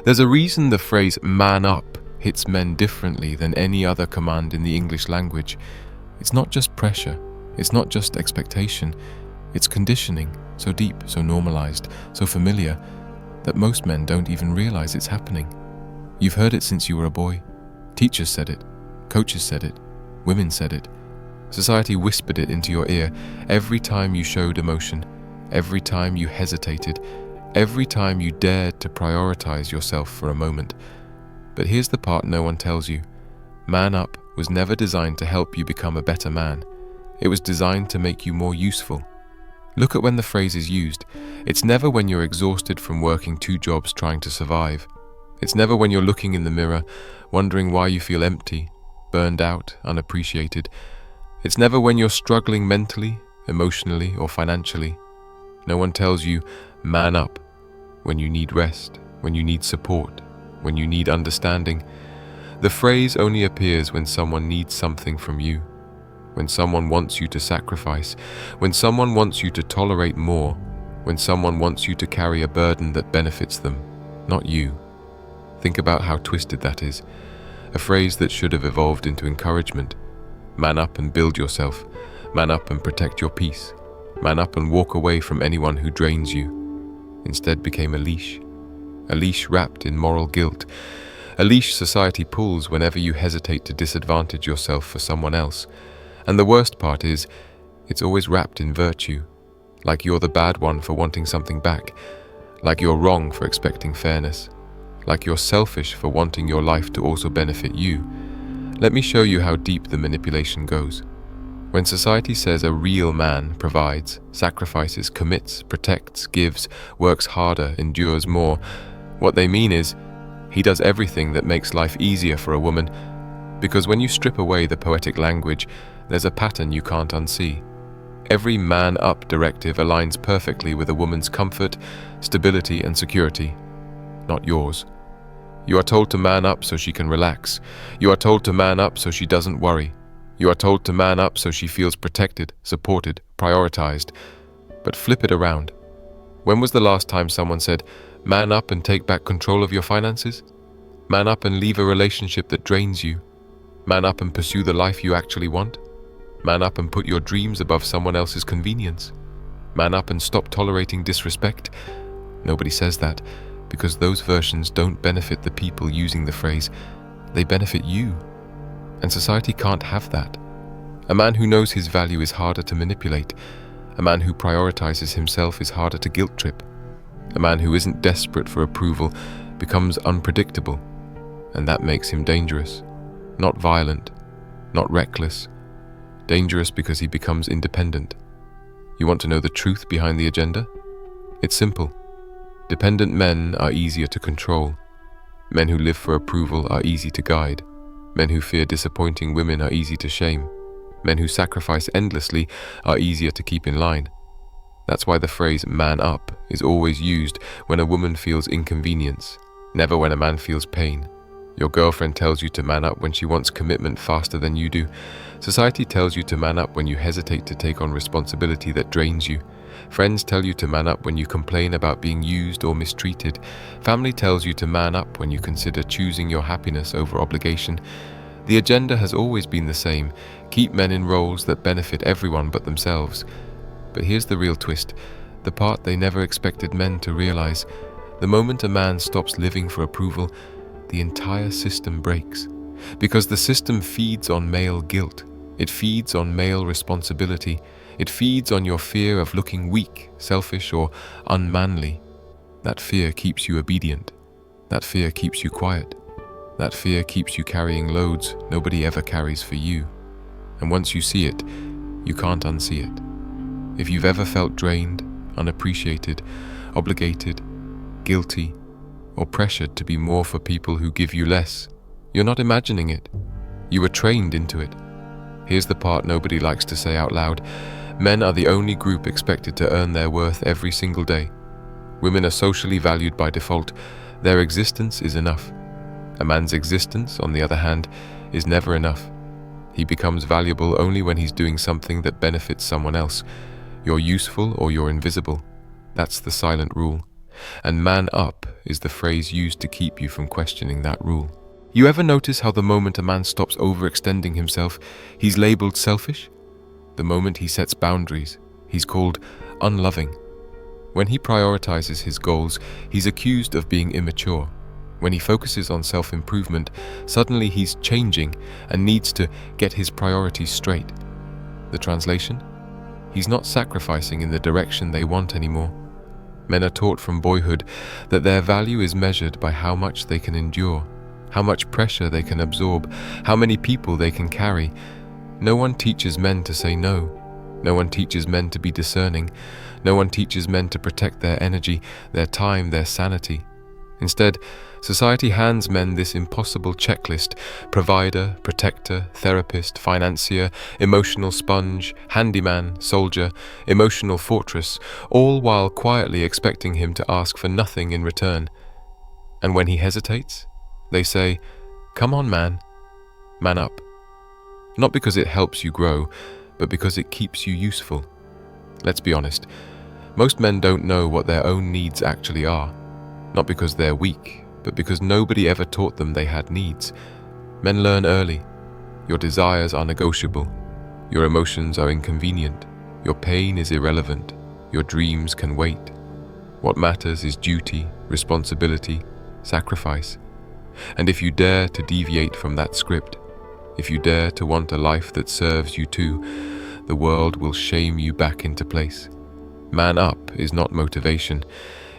There's a reason the phrase man up hits men differently than any other command in the English language. It's not just pressure, it's not just expectation, it's conditioning, so deep, so normalized, so familiar, that most men don't even realize it's happening. You've heard it since you were a boy. Teachers said it, coaches said it, women said it. Society whispered it into your ear every time you showed emotion, every time you hesitated, every time you dared to prioritize yourself for a moment. But here's the part no one tells you. Man up was never designed to help you become a better man. It was designed to make you more useful. Look at when the phrase is used. It's never when you're exhausted from working 2 jobs trying to survive. It's never when you're looking in the mirror, wondering why you feel empty, burned out, unappreciated. It's never when you're struggling mentally, emotionally, or financially. No one tells you, man up, when you need rest, when you need support, when you need understanding. The phrase only appears when someone needs something from you, when someone wants you to sacrifice, when someone wants you to tolerate more, when someone wants you to carry a burden that benefits them, not you. Think about how twisted that is. A phrase that should have evolved into encouragement. Man up and build yourself. Man up and protect your peace. Man up and walk away from anyone who drains you. Instead became a leash wrapped in moral guilt. A leash society pulls whenever you hesitate to disadvantage yourself for someone else. And the worst part is, it's always wrapped in virtue. Like you're the bad one for wanting something back. Like you're wrong for expecting fairness. Like you're selfish for wanting your life to also benefit you. Let me show you how deep the manipulation goes. When society says a real man provides, sacrifices, commits, protects, gives, works harder, endures more, what they mean is, he does everything that makes life easier for a woman, because when you strip away the poetic language, there's a pattern you can't unsee. Every man-up directive aligns perfectly with a woman's comfort, stability, and security, not yours. You are told to man up so she can relax. You are told to man up so she doesn't worry. You are told to man up so she feels protected, supported, prioritized. But flip it around. When was the last time someone said, man up and take back control of your finances? Man up and leave a relationship that drains you. Man up and pursue the life you actually want. Man up and put your dreams above someone else's convenience. Man up and stop tolerating disrespect. Nobody says that, because those versions don't benefit the people using the phrase, they benefit you. And society can't have that. A man who knows his value is harder to manipulate. A man who prioritizes himself is harder to guilt trip. A man who isn't desperate for approval becomes unpredictable, and that makes him dangerous. Not violent, not reckless. Dangerous because he becomes independent. You want to know the truth behind the agenda? It's simple. Dependent men are easier to control. Men who live for approval are easy to guide. Men who fear disappointing women are easy to shame. Men who sacrifice endlessly are easier to keep in line. That's why the phrase man up is always used when a woman feels inconvenience, never when a man feels pain. Your girlfriend tells you to man up when she wants commitment faster than you do. Society tells you to man up when you hesitate to take on responsibility that drains you. Friends tell you to man up when you complain about being used or mistreated. Family tells you to man up when you consider choosing your happiness over obligation. The agenda has always been the same: keep men in roles that benefit everyone but themselves. But here's the real twist, the part they never expected men to realize. The moment a man stops living for approval, the entire system breaks. Because the system feeds on male guilt. It feeds on male responsibility. It feeds on your fear of looking weak, selfish, or unmanly. That fear keeps you obedient. That fear keeps you quiet. That fear keeps you carrying loads nobody ever carries for you. And once you see it, you can't unsee it. If you've ever felt drained, unappreciated, obligated, guilty, or pressured to be more for people who give you less, you're not imagining it. You were trained into it. Here's the part nobody likes to say out loud. Men are the only group expected to earn their worth every single day. Women are socially valued by default. Their existence is enough. A man's existence, on the other hand, is never enough. He becomes valuable only when he's doing something that benefits someone else. You're useful or you're invisible. That's the silent rule. And man up is the phrase used to keep you from questioning that rule. You ever notice how the moment a man stops overextending himself, he's labeled selfish? The moment he sets boundaries, he's called unloving. When he prioritizes his goals, he's accused of being immature. When he focuses on self-improvement, suddenly he's changing and needs to get his priorities straight. The translation? He's not sacrificing in the direction they want anymore. Men are taught from boyhood that their value is measured by how much they can endure, how much pressure they can absorb, how many people they can carry. No one teaches men to say no. No one teaches men to be discerning. No one teaches men to protect their energy, their time, their sanity. Instead, society hands men this impossible checklist: provider, protector, therapist, financier, emotional sponge, handyman, soldier, emotional fortress, all while quietly expecting him to ask for nothing in return. And when he hesitates, they say, "Come on, man up." Not because it helps you grow, but because it keeps you useful. Let's be honest, most men don't know what their own needs actually are. Not because they're weak, but because nobody ever taught them they had needs. Men learn early. Your desires are negotiable. Your emotions are inconvenient. Your pain is irrelevant. Your dreams can wait. What matters is duty, responsibility, sacrifice. And if you dare to deviate from that script, if you dare to want a life that serves you too, the world will shame you back into place. Man up is not motivation,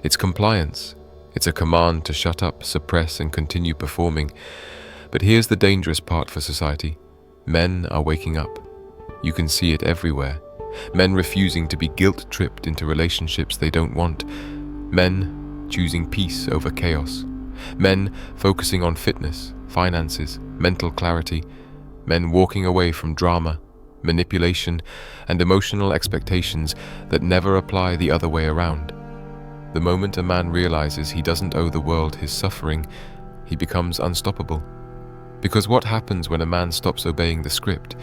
it's compliance. It's a command to shut up, suppress, and continue performing. But here's the dangerous part for society. Men are waking up. You can see it everywhere. Men refusing to be guilt-tripped into relationships they don't want. Men choosing peace over chaos. Men focusing on fitness, finances, mental clarity. Men walking away from drama, manipulation, and emotional expectations that never apply the other way around. The moment a man realizes he doesn't owe the world his suffering, he becomes unstoppable. Because what happens when a man stops obeying the script?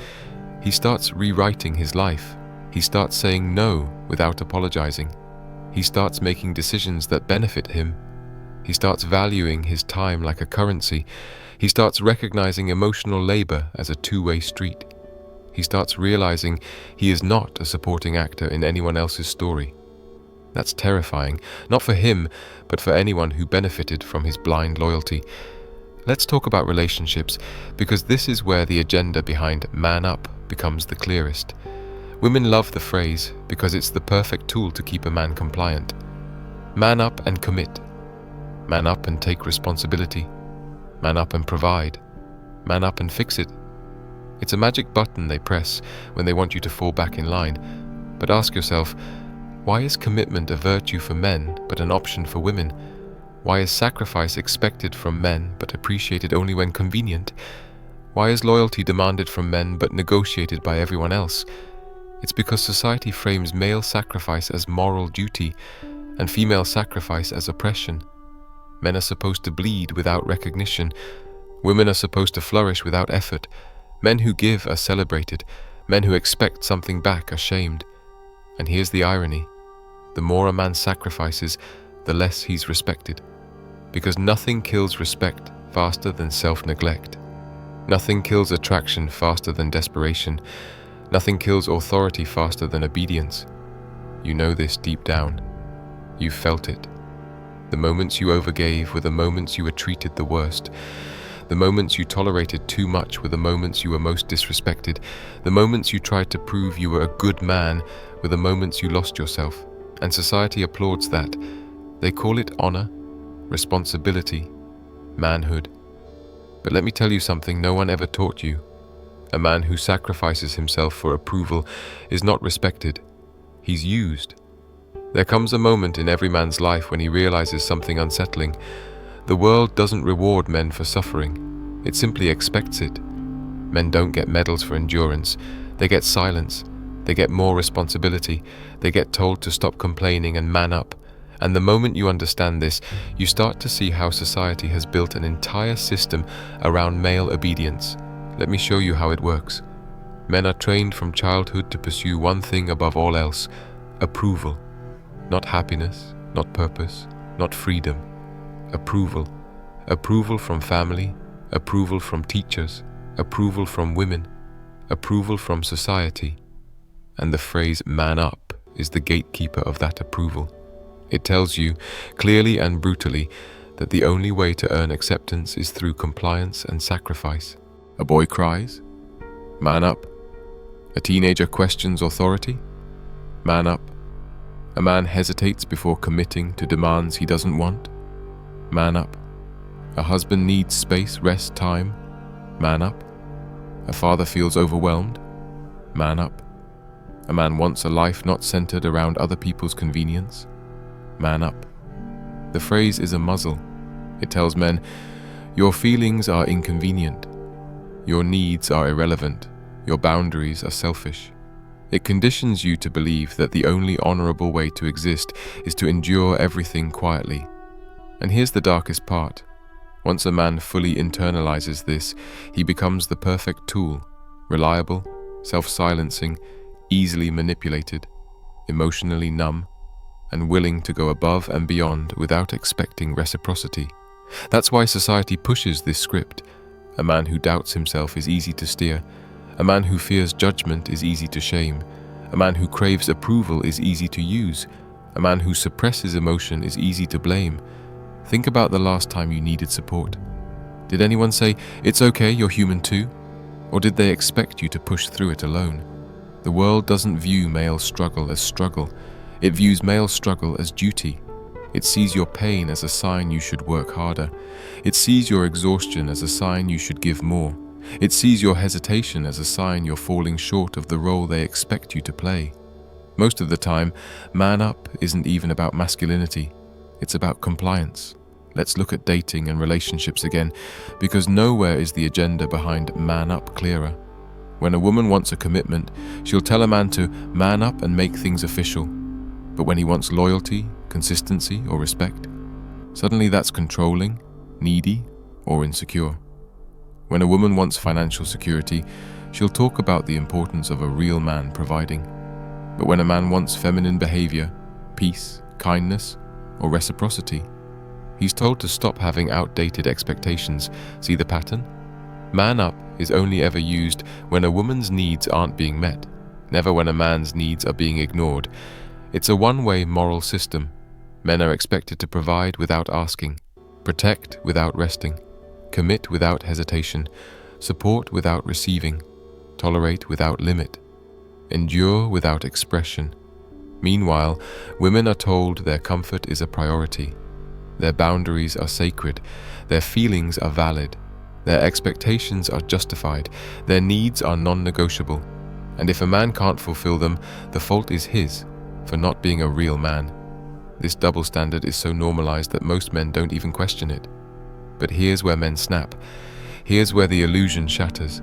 He starts rewriting his life. He starts saying no without apologizing. He starts making decisions that benefit him. He starts valuing his time like a currency. He starts recognizing emotional labor as a two-way street. He starts realizing he is not a supporting actor in anyone else's story. That's terrifying, not for him, but for anyone who benefited from his blind loyalty. Let's talk about relationships, because this is where the agenda behind man up becomes the clearest. Women love the phrase because it's the perfect tool to keep a man compliant. Man up and commit. Man up and take responsibility. Man up and provide. Man up and fix it. It's a magic button they press when they want you to fall back in line. But ask yourself, why is commitment a virtue for men but an option for women? Why is sacrifice expected from men but appreciated only when convenient? Why is loyalty demanded from men but negotiated by everyone else? It's because society frames male sacrifice as moral duty and female sacrifice as oppression. Men are supposed to bleed without recognition. Women are supposed to flourish without effort. Men who give are celebrated. Men who expect something back are shamed. And here's the irony. The more a man sacrifices, the less he's respected. Because nothing kills respect faster than self-neglect. Nothing kills attraction faster than desperation. Nothing kills authority faster than obedience. You know this deep down. You've felt it. The moments you overgave were the moments you were treated the worst. The moments you tolerated too much were the moments you were most disrespected. The moments you tried to prove you were a good man were the moments you lost yourself. And society applauds that. They call it honor, responsibility, manhood. But let me tell you something no one ever taught you. A man who sacrifices himself for approval is not respected. He's used. There comes a moment in every man's life when he realizes something unsettling. The world doesn't reward men for suffering. It simply expects it. Men don't get medals for endurance. They get silence. They get more responsibility. They get told to stop complaining and man up. And the moment you understand this, you start to see how society has built an entire system around male obedience. Let me show you how it works. Men are trained from childhood to pursue one thing above all else: approval. Not happiness, not purpose, not freedom. Approval. Approval from family, approval from teachers, approval from women, approval from society. And the phrase "man up" is the gatekeeper of that approval. It tells you, clearly and brutally, that the only way to earn acceptance is through compliance and sacrifice. A boy cries? Man up. A teenager questions authority? Man up. A man hesitates before committing to demands he doesn't want? Man up. A husband needs space, rest, time? Man up. A father feels overwhelmed? Man up. A man wants a life not centered around other people's convenience? Man up. The phrase is a muzzle. It tells men, your feelings are inconvenient. Your needs are irrelevant. Your boundaries are selfish. It conditions you to believe that the only honorable way to exist is to endure everything quietly. And here's the darkest part. Once a man fully internalizes this, he becomes the perfect tool, reliable, self-silencing, easily manipulated, emotionally numb, and willing to go above and beyond without expecting reciprocity. That's why society pushes this script. A man who doubts himself is easy to steer. A man who fears judgment is easy to shame. A man who craves approval is easy to use. A man who suppresses emotion is easy to blame. Think about the last time you needed support. Did anyone say, "It's okay, you're human too"? Or did they expect you to push through it alone? The world doesn't view male struggle as struggle. It views male struggle as duty. It sees your pain as a sign you should work harder. It sees your exhaustion as a sign you should give more. It sees your hesitation as a sign you're falling short of the role they expect you to play. Most of the time, man up isn't even about masculinity. It's about compliance. Let's look at dating and relationships again, because nowhere is the agenda behind man up clearer. When a woman wants a commitment, she'll tell a man to man up and make things official. But when he wants loyalty, consistency, or respect, suddenly that's controlling, needy, or insecure. When a woman wants financial security, she'll talk about the importance of a real man providing. But when a man wants feminine behavior, peace, kindness, or reciprocity, he's told to stop having outdated expectations. See the pattern? Man up is only ever used when a woman's needs aren't being met, never when a man's needs are being ignored. It's a one-way moral system. Men are expected to provide without asking, protect without resting, commit without hesitation, support without receiving, tolerate without limit, endure without expression. Meanwhile, women are told their comfort is a priority. Their boundaries are sacred. Their feelings are valid. Their expectations are justified. Their needs are non-negotiable. And if a man can't fulfill them, the fault is his for not being a real man. This double standard is so normalized that most men don't even question it. But here's where men snap. Here's where the illusion shatters.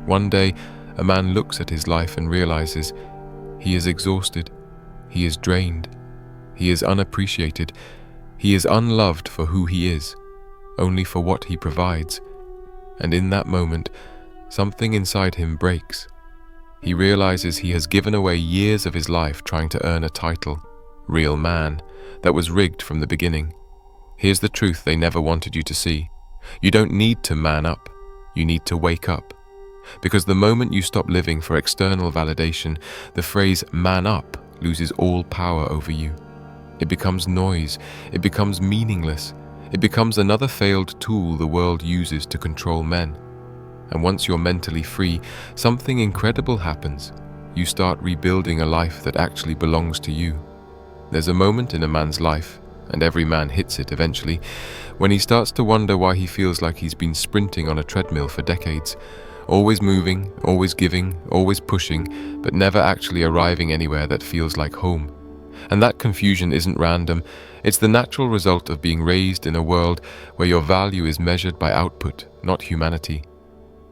One day, a man looks at his life and realizes he is exhausted, he is drained, he is unappreciated, he is unloved for who he is, only for what he provides. And in that moment, something inside him breaks. He realizes he has given away years of his life trying to earn a title, real man, that was rigged from the beginning. Here's the truth they never wanted you to see. You don't need to man up. You need to wake up. Because the moment you stop living for external validation, the phrase "man up" loses all power over you. It becomes noise. It becomes meaningless. It becomes another failed tool the world uses to control men. And once you're mentally free, something incredible happens. You start rebuilding a life that actually belongs to you. There's a moment in a man's life, and every man hits it eventually, when he starts to wonder why he feels like he's been sprinting on a treadmill for decades, always moving, always giving, always pushing, but never actually arriving anywhere that feels like home. And that confusion isn't random. It's the natural result of being raised in a world where your value is measured by output, not humanity.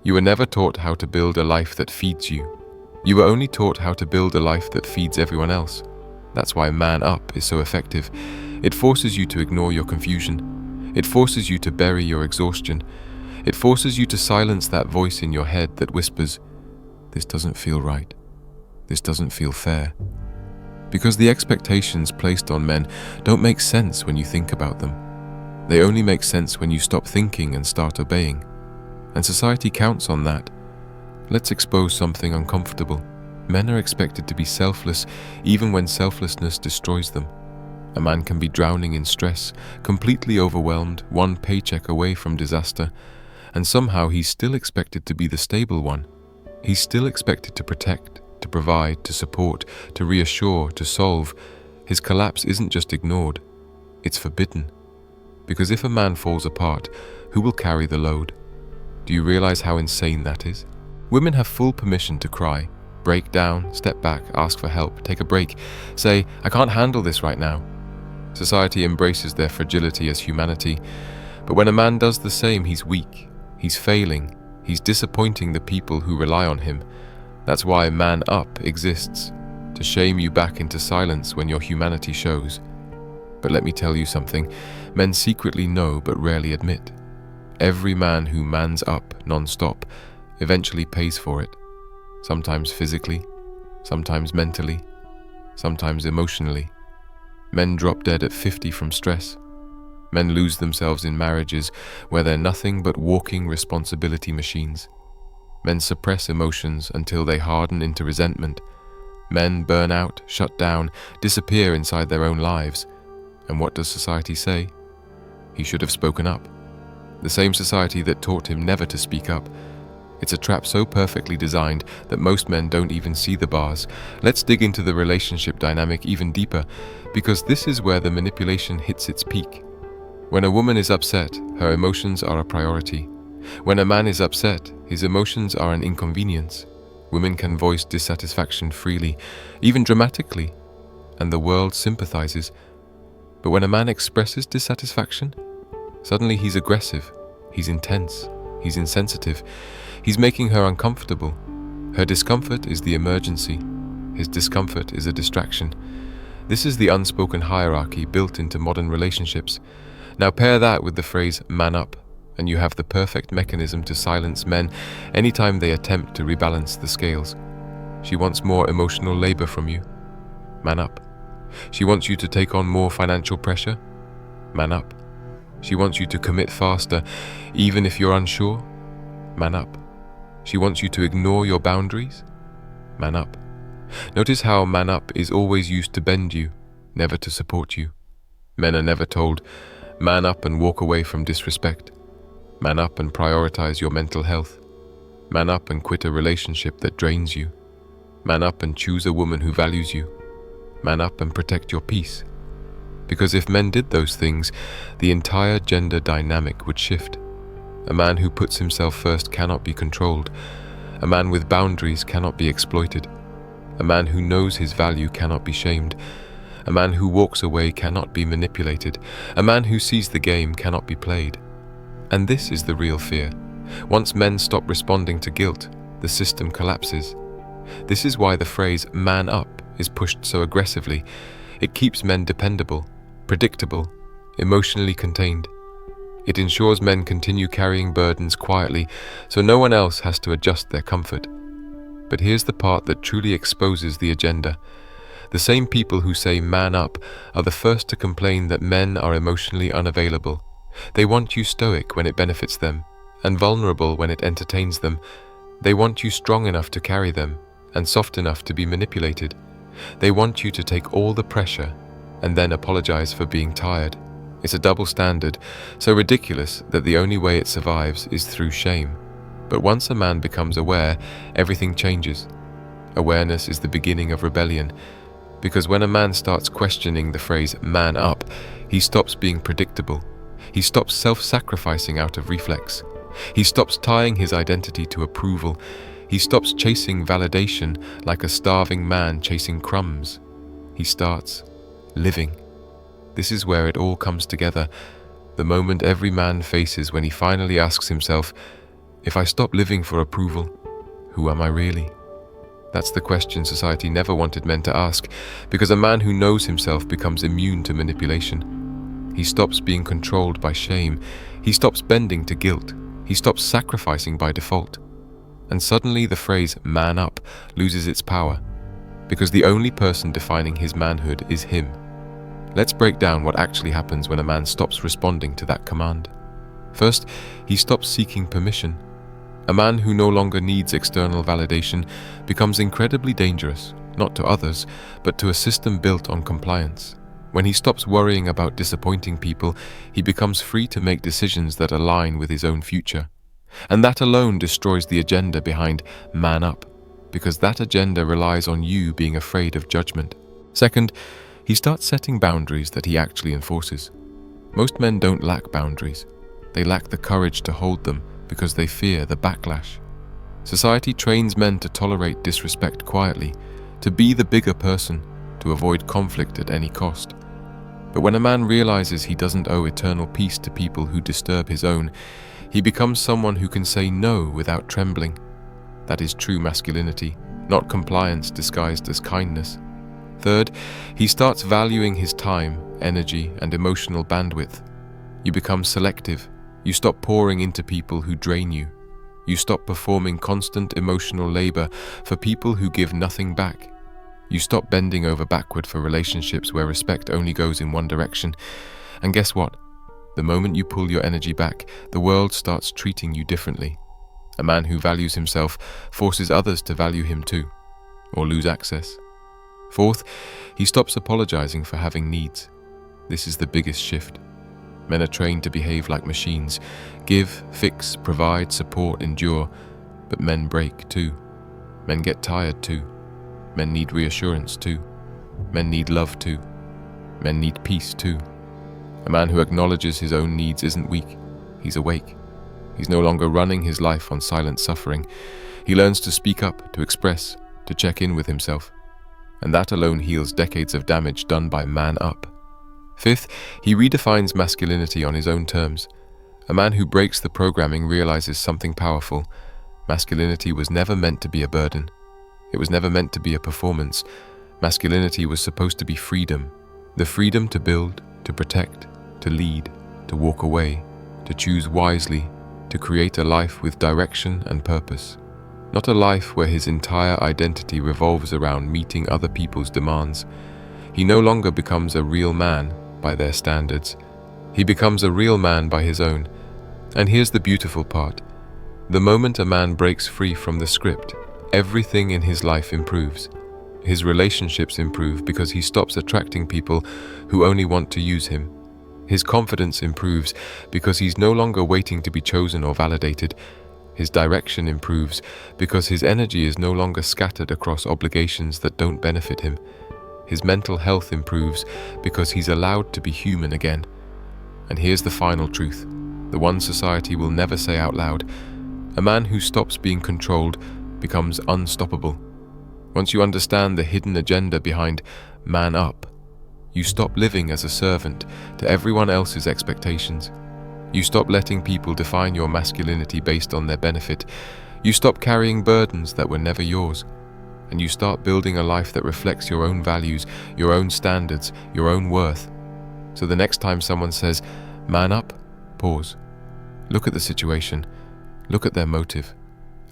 You were never taught how to build a life that feeds you. You were only taught how to build a life that feeds everyone else. That's why man up is so effective. It forces you to ignore your confusion. It forces you to bury your exhaustion. It forces you to silence that voice in your head that whispers, "This doesn't feel right. This doesn't feel fair." Because the expectations placed on men don't make sense when you think about them. They only make sense when you stop thinking and start obeying. And society counts on that. Let's expose something uncomfortable. Men are expected to be selfless even when selflessness destroys them. A man can be drowning in stress, completely overwhelmed, one paycheck away from disaster, and somehow he's still expected to be the stable one. He's still expected to protect, to provide, to support, to reassure, to solve. His collapse isn't just ignored, it's forbidden. Because if a man falls apart, who will carry the load? Do you realize how insane that is? Women have full permission to cry, break down, step back, ask for help, take a break, say, "I can't handle this right now." Society embraces their fragility as humanity, but when a man does the same, he's weak, he's failing, he's disappointing the people who rely on him. That's why Man Up exists, to shame you back into silence when your humanity shows. But let me tell you something, men secretly know but rarely admit. Every man who mans up non-stop eventually pays for it. Sometimes physically, sometimes mentally, sometimes emotionally. Men drop dead at 50 from stress. Men lose themselves in marriages where they're nothing but walking responsibility machines. Men suppress emotions until they harden into resentment. Men burn out, shut down, disappear inside their own lives. And what does society say? He should have spoken up. The same society that taught him never to speak up. It's a trap so perfectly designed that most men don't even see the bars. Let's dig into the relationship dynamic even deeper, because this is where the manipulation hits its peak. When a woman is upset, her emotions are a priority. When a man is upset, his emotions are an inconvenience. Women can voice dissatisfaction freely, even dramatically, and the world sympathizes. But when a man expresses dissatisfaction, suddenly he's aggressive, he's intense, he's insensitive, he's making her uncomfortable. Her discomfort is the emergency. His discomfort is a distraction. This is the unspoken hierarchy built into modern relationships. Now pair that with the phrase "man up," and you have the perfect mechanism to silence men anytime they attempt to rebalance the scales. She wants more emotional labor from you. Man up. She wants you to take on more financial pressure. Man up. She wants you to commit faster, even if you're unsure. Man up. She wants you to ignore your boundaries. Man up. Notice how man up is always used to bend you, never to support you. Men are never told, man up and walk away from disrespect. Man up and prioritize your mental health. Man up and quit a relationship that drains you. Man up and choose a woman who values you. Man up and protect your peace. Because if men did those things, the entire gender dynamic would shift. A man who puts himself first cannot be controlled. A man with boundaries cannot be exploited. A man who knows his value cannot be shamed. A man who walks away cannot be manipulated. A man who sees the game cannot be played. And this is the real fear. Once men stop responding to guilt, the system collapses. This is why the phrase "man up" is pushed so aggressively. It keeps men dependable, predictable, emotionally contained. It ensures men continue carrying burdens quietly, so no one else has to adjust their comfort. But here's the part that truly exposes the agenda. The same people who say "man up" are the first to complain that men are emotionally unavailable. They want you stoic when it benefits them, and vulnerable when it entertains them. They want you strong enough to carry them, and soft enough to be manipulated. They want you to take all the pressure, and then apologize for being tired. It's a double standard, so ridiculous that the only way it survives is through shame. But once a man becomes aware, everything changes. Awareness is the beginning of rebellion, because when a man starts questioning the phrase "man up," he stops being predictable. He stops self-sacrificing out of reflex. He stops tying his identity to approval. He stops chasing validation like a starving man chasing crumbs. He starts living. This is where it all comes together, the moment every man faces when he finally asks himself, if I stop living for approval, who am I really? That's the question society never wanted men to ask, because a man who knows himself becomes immune to manipulation. He stops being controlled by shame. He stops bending to guilt. He stops sacrificing by default. And suddenly the phrase "man up" loses its power. because the only person defining his manhood is him. Let's break down what actually happens when a man stops responding to that command. First, he stops seeking permission. A man who no longer needs external validation becomes incredibly dangerous, not to others, but to a system built on compliance. When he stops worrying about disappointing people, he becomes free to make decisions that align with his own future. And that alone destroys the agenda behind man up, because that agenda relies on you being afraid of judgment. Second, he starts setting boundaries that he actually enforces. Most men don't lack boundaries. They lack the courage to hold them because they fear the backlash. Society trains men to tolerate disrespect quietly, to be the bigger person, to avoid conflict at any cost. But when a man realizes he doesn't owe eternal peace to people who disturb his own, he becomes someone who can say no without trembling. That is true masculinity, not compliance disguised as kindness. Third, he starts valuing his time, energy, and emotional bandwidth. You become selective. You stop pouring into people who drain you. You stop performing constant emotional labor for people who give nothing back. You stop bending over backward for relationships where respect only goes in one direction. And guess what? The moment you pull your energy back, the world starts treating you differently. A man who values himself forces others to value him too, or lose access. Fourth, he stops apologizing for having needs. This is the biggest shift. Men are trained to behave like machines, give, fix, provide, support, endure, but men break too. Men get tired too. Men need reassurance too. Men need love too. Men need peace too. A man who acknowledges his own needs isn't weak, he's awake. He's no longer running his life on silent suffering. He learns to speak up, to express, to check in with himself. And that alone heals decades of damage done by man up. Fifth, he redefines masculinity on his own terms. A man who breaks the programming realizes something powerful. Masculinity was never meant to be a burden. It was never meant to be a performance. Masculinity was supposed to be freedom. The freedom to build, to protect, to lead, to walk away, to choose wisely, to create a life with direction and purpose. Not a life where his entire identity revolves around meeting other people's demands. He no longer becomes a real man by their standards. He becomes a real man by his own. And here's the beautiful part. The moment a man breaks free from the script, everything in his life improves. His relationships improve because he stops attracting people who only want to use him. His confidence improves because he's no longer waiting to be chosen or validated. His direction improves because his energy is no longer scattered across obligations that don't benefit him. His mental health improves because he's allowed to be human again. And here's the final truth, the one society will never say out loud. A man who stops being controlled becomes unstoppable. Once you understand the hidden agenda behind man up, you stop living as a servant to everyone else's expectations. You stop letting people define your masculinity based on their benefit. You stop carrying burdens that were never yours. And you start building a life that reflects your own values, your own standards, your own worth. So the next time someone says, man up, pause. Look at the situation. Look at their motive.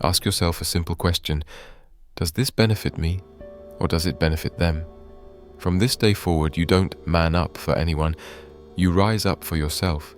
Ask yourself a simple question. Does this benefit me, or does it benefit them? From this day forward, you don't man up for anyone. You rise up for yourself.